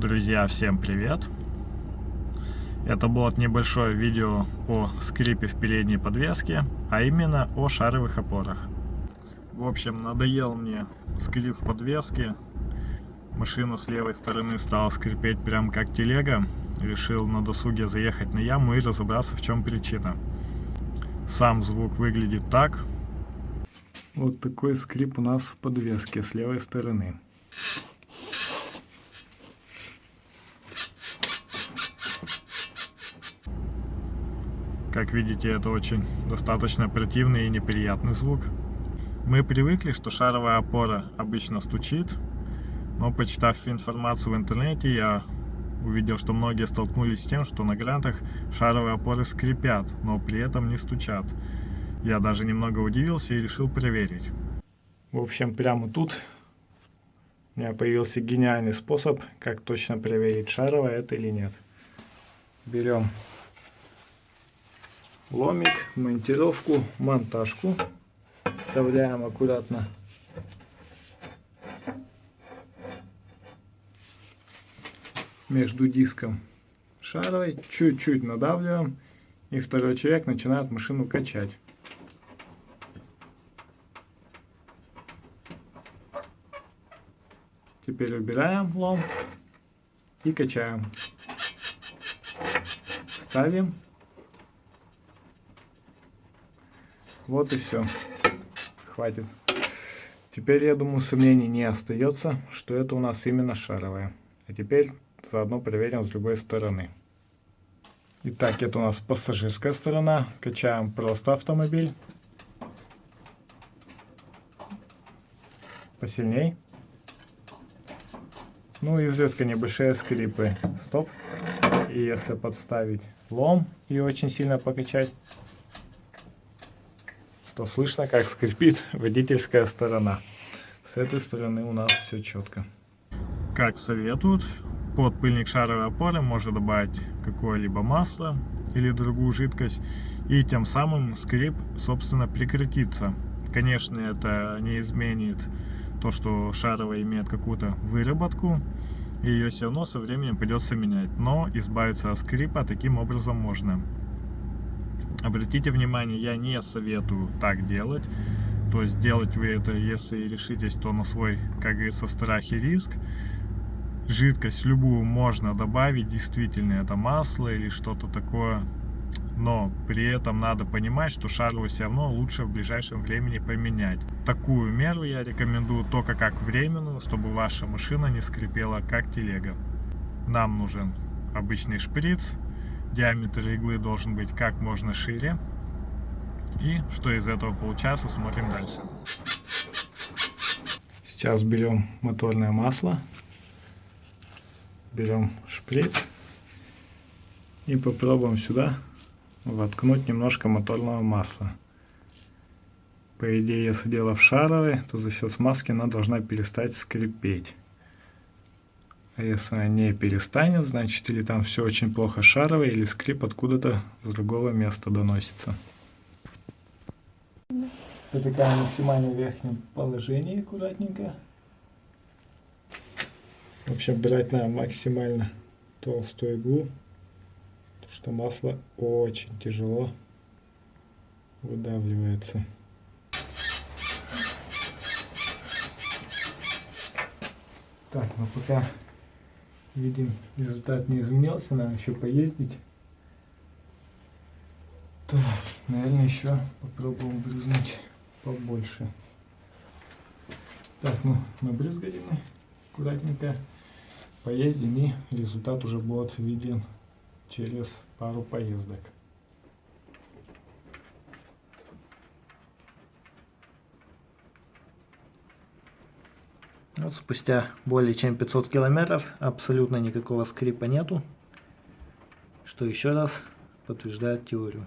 Друзья, всем привет! Это будет небольшое видео о скрипе в передней подвеске, а именно о шаровых опорах. В общем, надоел мне скрип в подвеске. Машина с левой стороны стала скрипеть прям как телега. Решил на досуге заехать на яму и разобраться, в чем причина. Сам звук выглядит так. Вот такой скрип у нас в подвеске с левой стороны. Как видите, это очень достаточно противный и неприятный звук. Мы привыкли, что шаровая опора обычно стучит, но почитав информацию в интернете, я увидел, что многие столкнулись с тем, что на грантах шаровые опоры скрипят, но при этом не стучат. Я даже немного удивился и решил проверить. В общем, прямо тут у меня появился гениальный способ, как точно проверить, шаровая это или нет. Берем ломик, монтировку, монтажку, вставляем аккуратно между диском шаровой, чуть-чуть надавливаем, и второй человек начинает машину качать. Теперь убираем лом и качаем. Ставим. Вот и все. Хватит. Теперь, я думаю, сомнений не остается, что это у нас именно шаровая. А теперь заодно проверим с другой стороны. Итак, это у нас пассажирская сторона. Качаем просто автомобиль. Посильней. Ну, изредка небольшие скрипы. Стоп. И если подставить лом и очень сильно покачать, то слышно, как скрипит водительская сторона. С этой стороны у нас все четко. Как советуют, под пыльник шаровой опоры можно добавить какое-либо масло или другую жидкость, и тем самым скрип, собственно, прекратится. Конечно, это не изменит то, что шаровая имеет какую-то выработку, и ее все равно со временем придется менять. Но избавиться от скрипа таким образом можно. Обратите внимание, я не советую так делать. То есть делать вы это, если решитесь, то на свой, как говорится, страх и риск. Жидкость любую можно добавить, действительно это масло или что-то такое. Но при этом надо понимать, что шаровую все равно лучше в ближайшем времени поменять. Такую меру я рекомендую только как временную, чтобы ваша машина не скрипела как телега. Нам нужен обычный шприц. Диаметр иглы должен быть как можно шире. И что из этого получается, смотрим дальше. Сейчас берем моторное масло. Берем шприц. И попробуем сюда воткнуть немножко моторного масла. По идее, если дело в шаровой, то за счет смазки она должна перестать скрипеть. А если она не перестанет, значит, или там все очень плохо шаровой, или скрип откуда-то с другого места доносится. Затыкаем максимально в верхнем положении аккуратненько. В общем, брать надо максимально толстую иглу, потому что масло очень тяжело выдавливается. Так, ну пока видим, результат не изменился, надо еще поездить. Так, наверное, еще попробуем брызнуть побольше. Так, ну, набрызгали мы аккуратненько, поездим, и результат уже будет виден через пару поездок. Вот спустя более чем 500 километров абсолютно никакого скрипа нету, что еще раз подтверждает теорию.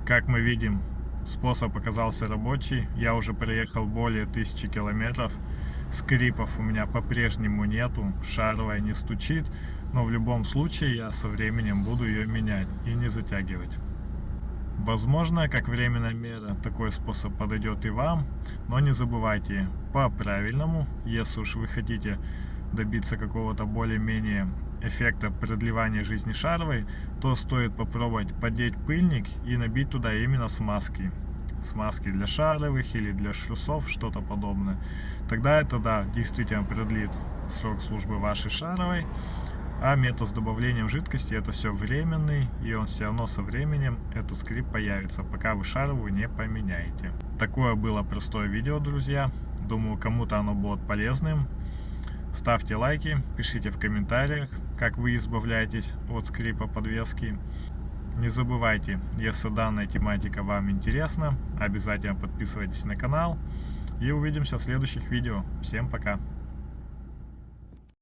Как мы видим, способ оказался рабочий. Я уже проехал более 1000 километров. Скрипов у меня по-прежнему нету, шаровая не стучит, но в любом случае я со временем буду ее менять и не затягивать. Возможно, как временная мера, такой способ подойдет и вам, но не забывайте по правильному, если уж вы хотите добиться какого-то более-менее эффекта продлевания жизни шаровой, то стоит попробовать поддеть пыльник и набить туда именно смазки. Смазки для шаровых или для шлюзов, что-то подобное. Тогда это, да, действительно продлит срок службы вашей шаровой. А метод с добавлением жидкости это все временный, и он все равно со временем, этот скрип появится, пока вы шаровую не поменяете. Такое было простое видео, друзья. Думаю, кому-то оно будет полезным. Ставьте лайки, пишите в комментариях, как вы избавляетесь от скрипа подвески. Не забывайте, если данная тематика вам интересна, обязательно подписывайтесь на канал. И увидимся в следующих видео. Всем пока!